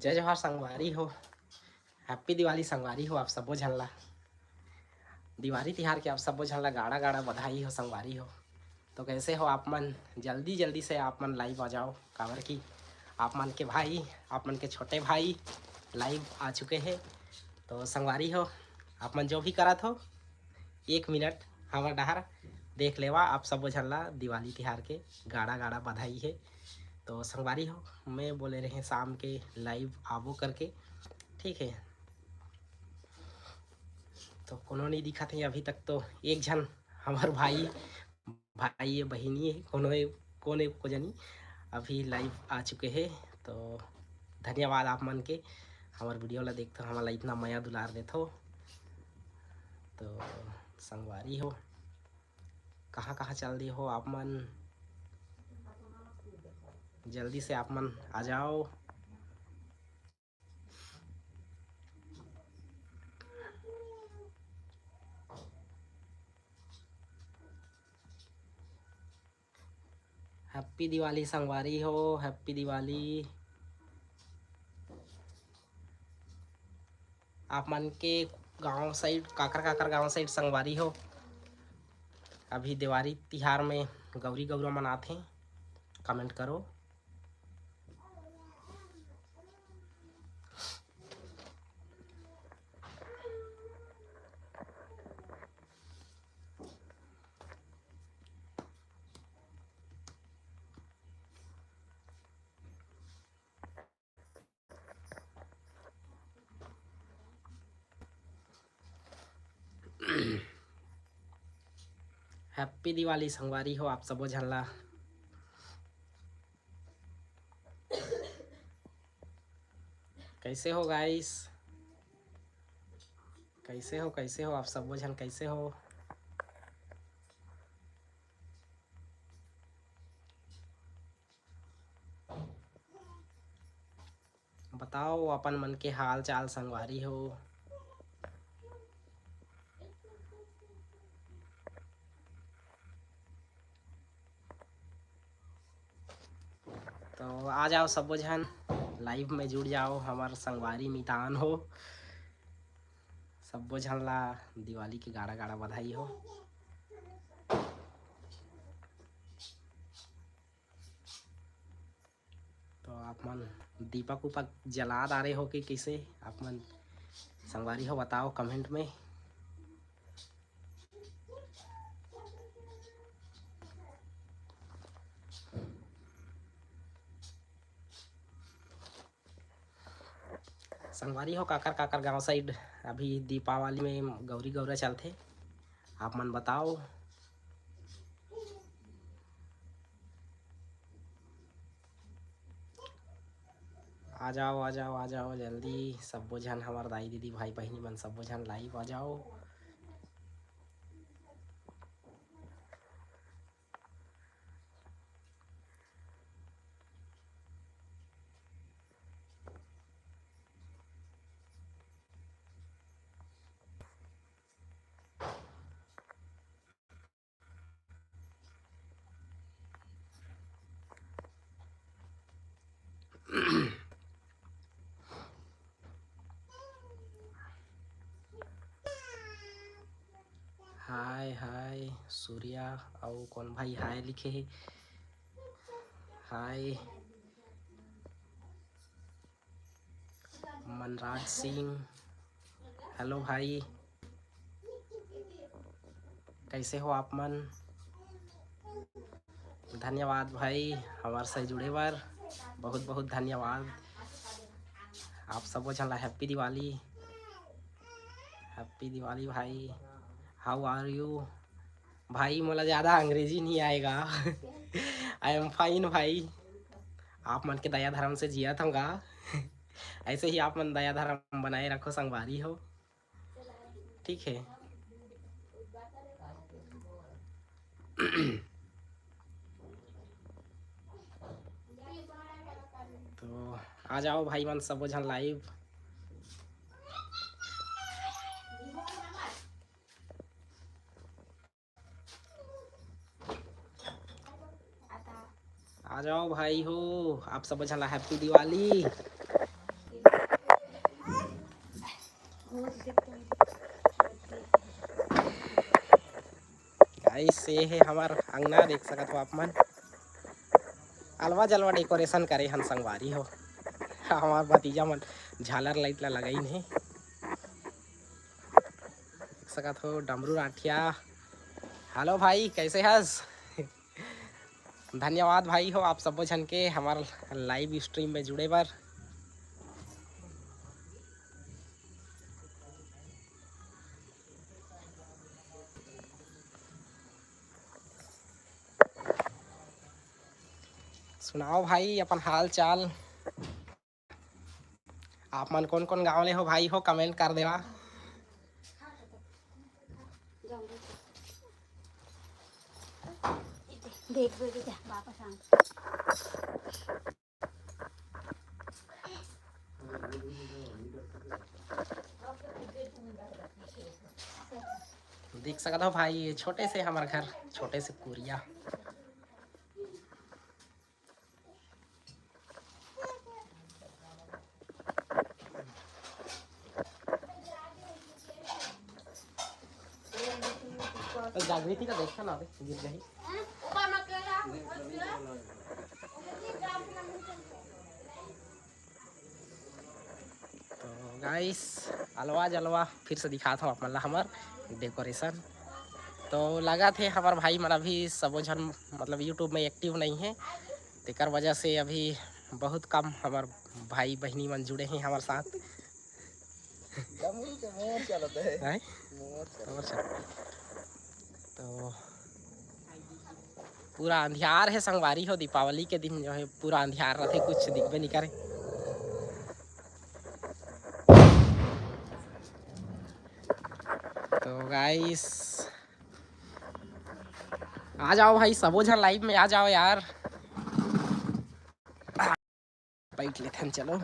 जय जोहार संगवारी हो। हैप्पी दिवाली संगवारी हो। आप सबो झन ला दिवाली तिहार के आप सबो झन ला गाड़ा गाड़ा बधाई हो संगवारी हो। तो कैसे हो आप मन? जल्दी जल्दी से आप मन लाइव आ जाओ, काबर की आप मन के भाई, आप मन के छोटे भाई लाइव आ चुके हैं। तो संगवारी हो, आप मन जो भी करत हो 1 मिनट हमार डहर देख लेवा। आप सबो झन ला दिवाली तिहार के गाड़ा गाड़ा बधाई है। तो संगवारी हो, मैं बोले रहे शाम के लाइव आबो करके, ठीक है। तो कोनो नहीं दिखत है अभी तक। तो एक झन हमार भाई भाई बहिनी है, कोनो को जनी अभी लाइव आ चुके हैं। तो धन्यवाद आप मन के हमार वीडियो ला देखते हो, हमारा इतना माया दुलार देते हो। तो संगवारी हो, कहाँ कहाँ चल रही हो आप मन? जल्दी से आप मन आ जाओ। हैप्पी दिवाली संगवारी हो, हैप्पी दिवाली। आप मन के गांव साइड काकर काकर गांव साइड संगवारी हो अभी दिवाली तिहार में गौरी गौरा मनाते हैं? कमेंट करो। हैप्पी दिवाली संगवारी हो आप सबो झन ला। कैसे हो गाइस? कैसे हो आप सबो झन? कैसे हो? बताओ अपन मन के हाल चाल संगवारी हो। तो आ जाओ सबो झन लाइव में जुड़ जाओ, हमार संगवारी मितान हो। सबो झन ला दिवाली की गाड़ा गाड़ा बधाई हो। तो आप मन दीपक उपक जला डारे हो कि कैसे आप मन संगवारी हो? बताओ कमेंट में। संगवारी हो काकर काकर गांव साइड अभी दीपावली में गौरी गौरा चलते, आप मन बताओ। आ जाओ जल्दी सबो झन, हमार दाई दीदी भाई बहिनी मन सबो झन लाइव आ जाओ। हाय हाय सूर्या और कौन भाई हाय लिखे है? हाय मनराज सिंह, हेलो भाई, कैसे हो आप मन? धन्यवाद भाई हमारे से जुड़े बर, बहुत बहुत धन्यवाद। आप सबो झन ला हैप्पी दिवाली। हैप्पी दिवाली भाई। How are you? भाई मोला ज़्यादा अंग्रेजी नहीं आएगा। आई एम फाइन भाई। आप मन के दया धर्म से जिया था। ऐसे ही आप मन दया धर्म बनाए रखो संगवारी हो, ठीक है। तो आ जाओ भाई मन सबो झन लाइव। आ जाओ भाई हो, आप सब झन ला हैप्पी दिवाली। ऐसे है हमार अंगना देख सकत हो आप मन। अलवा जलवा डेकोरेशन करे हन संगवारी हो। हमार भतीजा मन झालर लाइट ला लगाइन है, देख सकत हो डमरू राठिया। हेलो भाई कैसे हस? धन्यवाद भाई हो आप सबो झन के हमार लाइव स्ट्रीम में जुड़े बर। सुनाओ भाई अपन हाल चाल। आप मन कौन कौन गाँव ले हो भाई हो, कमेंट कर देवा। देख वापस आ देख सकते हो भाई छोटे से हमारे घर छोटे से कुरिया। तो जागृति का देखा ना गिर गई। तो गाइस अलवा जलवा फिर से दिखाता हूँ आप मतलब हमार डेकोरेशन। तो लगा थे हमारे भाई मन अभी सबो झन मतलब यूट्यूब में एक्टिव नहीं है, तेकर वजह से अभी बहुत कम हमार भाई बहनी मन जुड़े हैं हमारे साथ। तो पूरा अंधियार है संगवारी हो, दीपावली के दिन जो है पूरा अंधियार रहते, कुछ दिखबे नहीं करे। तो गाइस आ जाओ भाई सबो झन लाइव में आ जाओ यार। बैठ लेते हैं चलो।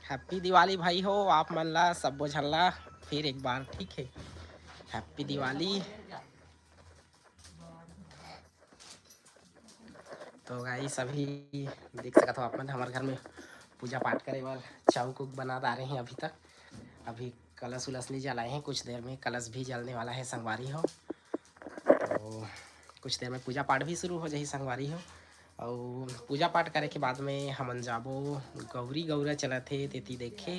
हैप्पी दिवाली भाई हो आप मन ला सबो झन ला फिर एक बार, ठीक है हैप्पी दिवाली। तो गाइस अभी देख सकते हो आप मन हमारे घर में पूजा पाठ करे बार चौक उक बना रहे हैं। अभी तक अभी कलश उलस नहीं जलाए हैं, कुछ देर में कलश भी जलने वाला है संगवारी हो। तो कुछ देर में पूजा पाठ भी शुरू हो जाए संगवारी हो। और पूजा पाठ करे के बाद में हमन जाबो गौरी गौरा चलत थे तेती देखे,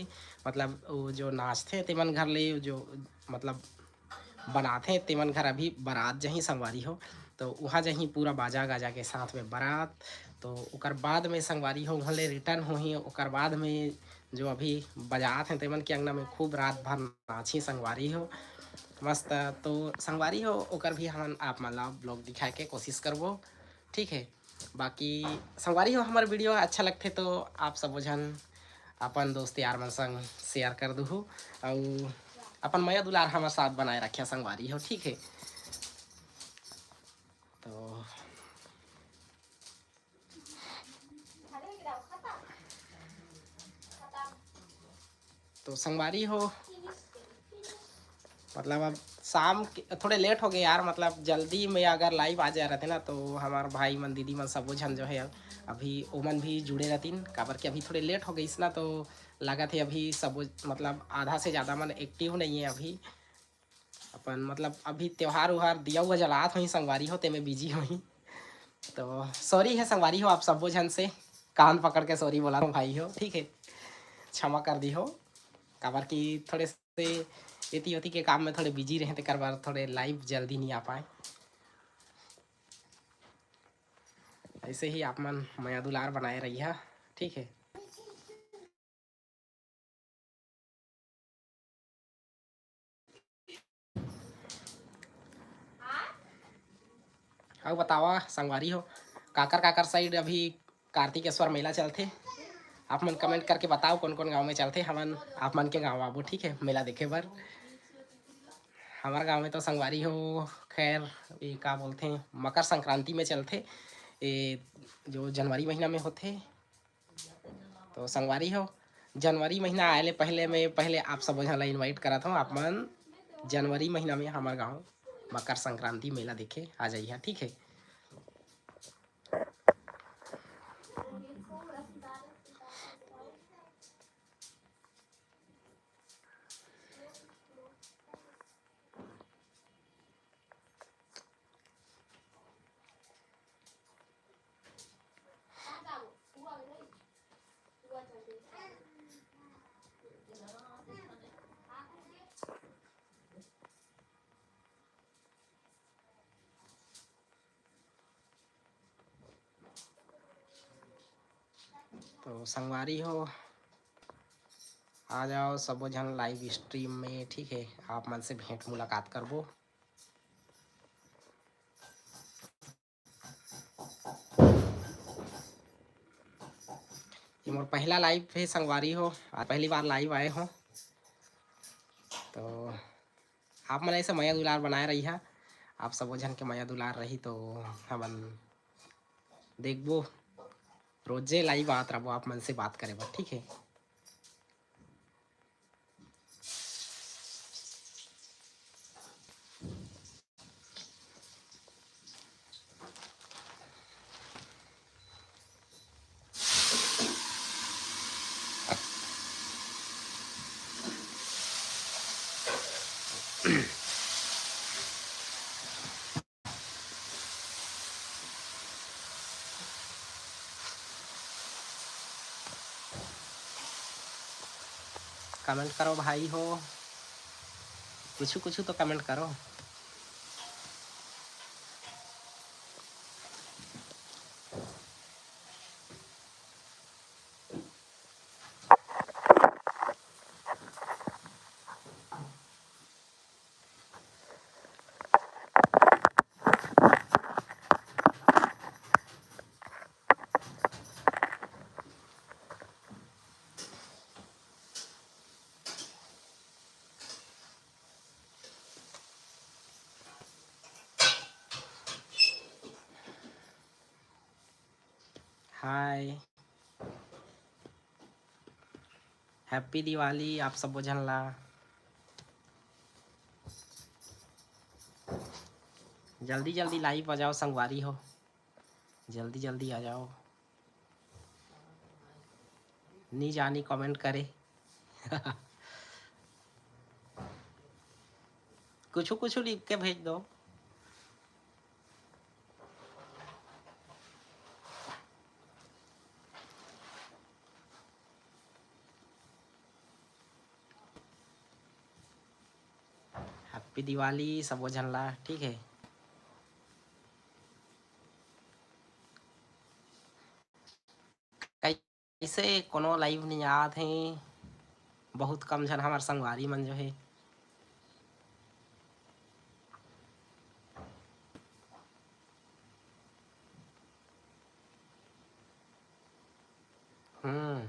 मतलब वो जो नाचते तेमन घर ले जो मतलब बनाते तेमन घर अभी बारात जहीं संगवारी हो। तो वहाँ जहीं पूरा बाजा गाजा के साथ में बारात। तो उकर बाद में संगवारी हो वहाँ ले रिटर्न होही, उकर बाद में जो अभी बजात हैं तेमन के अंगना में खूब रात भर नाची संगवारी हो मस्त। तो संगवारी हो ओकर भी हम आप मन ला ब्लॉग दिखाए के कोशिश करबो, ठीक है। बाकी संगवारी हो हमारे वीडियो अच्छा लगते तो आप सब झन अपन दोस्त यार मन संग शेयर कर दू और अपन मया दुलार हमारे साथ बनाए रखे संगवारी हो, ठीक है। तो संगवारी हो मतलब अब शाम के थोड़े लेट हो गए यार, मतलब जल्दी में अगर लाइव आ जा रहे थे ना तो हमारे भाई मन दीदी मन सबो झन जो है अभी ओमन भी जुड़े रहतीन, काबर के अभी थोड़े लेट हो गई ना। तो लगा थे अभी सब मतलब आधा से ज़्यादा मन एक्टिव नहीं है अभी अपन, मतलब अभी त्यौहार उहार दिया हुआ जलात हुई संगवारी हो ते में बिजी हुई। तो सॉरी है संगवारी हो आप सबो झन से, कान पकड़ के सॉरी बोला हूँ भाई हो, ठीक है क्षमा कर दी हो। काबर की थोड़े से एती ओती के काम में थोड़े बिजी रहे थे, कर बार थोड़े लाइव जल्दी नहीं आ पाए। ऐसे ही आप मन मया दुलार बनाए रही है, ठीक है। अब बतावा संगवारी हो काकर काकर साइड अभी कार्तिकेश्वर मेला चलते, आप मन कमेंट करके बताओ कौन कौन गांव में चलते हमन आप मन के गांव आबो, ठीक है मेला देखे बर। हमारे गांव में तो संगवारी हो खैर ये का बोलते हैं मकर संक्रांति में चलते, ये जो जनवरी महीना में होते। तो संगवारी हो, जनवरी महीना आए ले पहले आप सब झन ला इनवाइट करत हूँ। आप मन जनवरी महीना में हमारे गांव मकर संक्रांति मेला देखे आ जाइए, ठीक है। तो संगवारी हो, आ जाओ सबो झन लाइव स्ट्रीम में, ठीक है। आप मन से भेंट मुलाकात करबो। ये मोर पहला लाइव है संगवारी हो, आज पहली बार लाइव आए हो। तो आप मन ऐसे माया दुलार बनाए रही है, आप सबो झन के माया दुलार रही तो हमन देखबो, रोजे लाइव आत रहो आप मन से बात करे बर, ठीक है। कमेंट करो भाई हो, कुछ तो कमेंट करो। हाय, हैप्पी दिवाली आप सबो झन ला। जल्दी जल्दी लाइव आ जाओ संगवारी हो, जल्दी जल्दी आ जाओ। नहीं जानी कमेंट करे। कुछ लिख के भेज दो। हैप्पी दिवाली सबो झन ला, ठीक है। कैसे कोनो लाइव नहीं आत है, बहुत कम झन हमार संगवारी मन जो है। हम्म,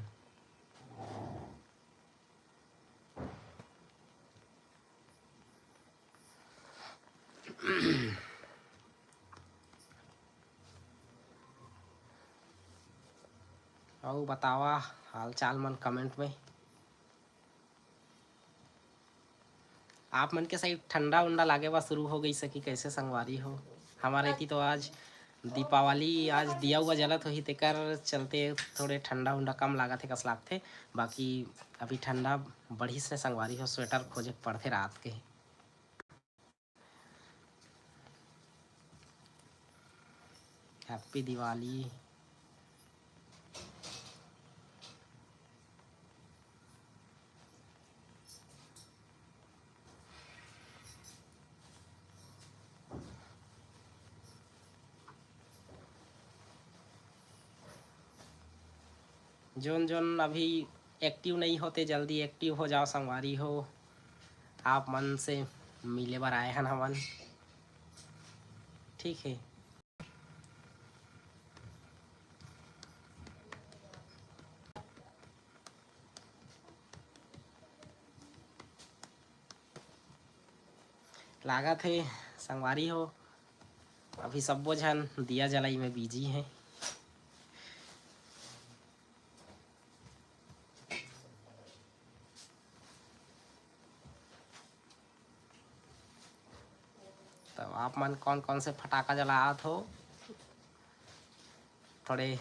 और बतावा हाल चाल मन कमेंट में। आप मन के साइड ठंडा उंडा लागे बा शुरू हो गई सकी कैसे संगवारी हो। हमारे थी तो आज दीपावली, आज दिया हुआ जलत होही तेकर चलते थोड़े ठंडा उंडा कम लागत है कस लागथे। बाकी अभी ठंडा बढ़ी से संगवारी हो, स्वेटर खोजे पड़थे रात के। हैप्पी दिवाली। जोन जोन अभी एक्टिव नहीं होते जल्दी एक्टिव हो जाओ संगवारी हो। आप मन से मिले बर आए हैं हमन, ठीक है। लागत है संगवारी हो अभी सब्बो झन दिया जलाई में बिजी हैं। तो आप मन कौन कौन से फटाका जलात हो, थोड़े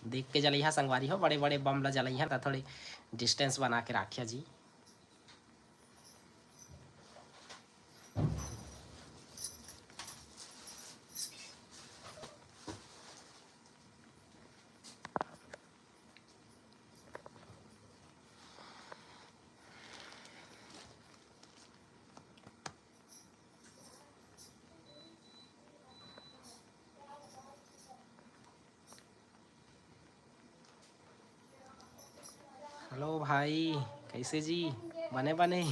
देख के जलाइहा संगवारी हो। बड़े बड़े बम ला जलाइहा तो थोड़े डिस्टेंस बना के राखिया जी। हेलो भाई, कैसे जी? बने बने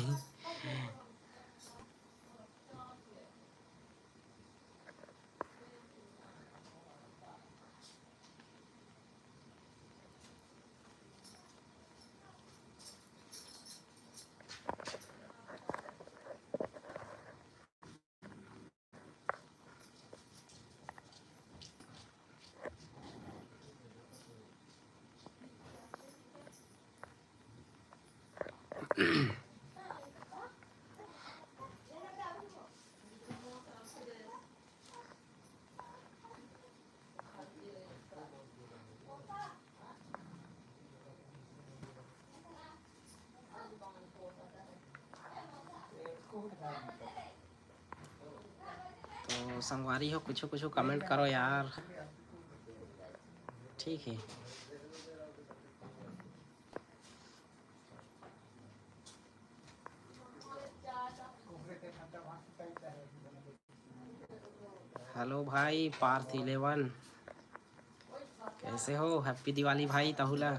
तो संगवारी हो कुछ कुछ कमेंट करो यार, ठीक है। हेलो भाई पार्थ 11, कैसे हो? हैप्पी दिवाली भाई तहुला।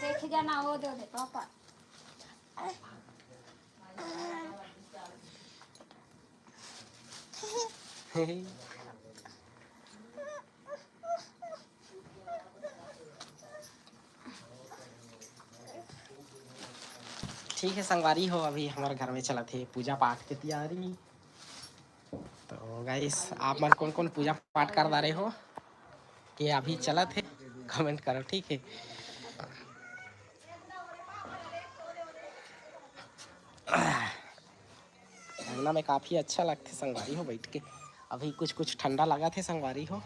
देख जाना वो दे पापा। ठीक है संगवारी हो, अभी हमारे घर में चला थे पूजा पाठ की तैयारी। तो गाइस आप मन कौन कौन पूजा पाठ कर रहे हो कि अभी चला थे, कमेंट करो, ठीक है। अंगना में काफ़ी अच्छा लगते संगवारी हो बैठ के। अभी कुछ कुछ ठंडा लगा थे संगवारी हो।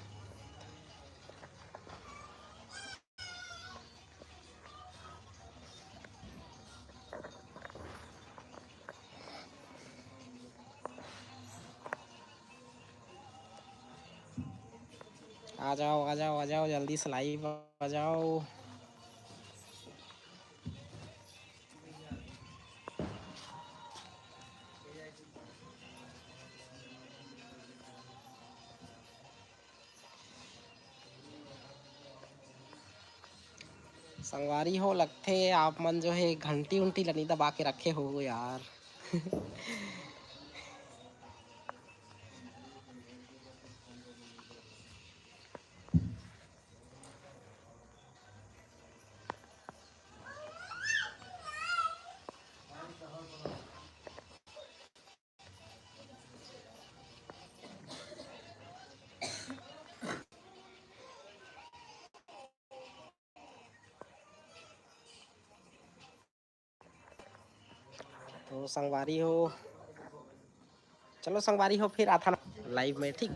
आ जाओ आ जाओ आ जाओ, जल्दी से लाइव आ जाओ। संगवारी हो लगते आप मन जो है घंटी उंटी लनी दबा के रखे हो यार। तो संगवारी हो, चलो संगवारी हो फिर आता लाइव में, ठीक।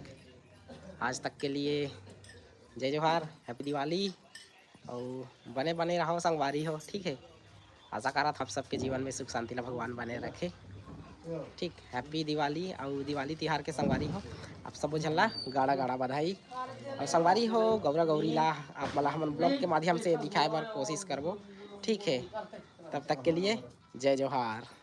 आज तक के लिए जय जोहार, हैप्पी दिवाली, और बने बने रहो संगवारी हो, ठीक है। आशा करा था आप सबके जीवन में सुख शांति ला भगवान बने रखे, ठीक। हैप्पी दिवाली और दिवाली तिहार के संगवारी हो आप सब झल्ला गाड़ा गाड़ा बधाई। और संगवारी हो गौरा गौरी ला आप मला हमन ब्लॉग के माध्यम से दिखाए बर कोशिश करबो, ठीक है। तब तक के लिए जय जोहार।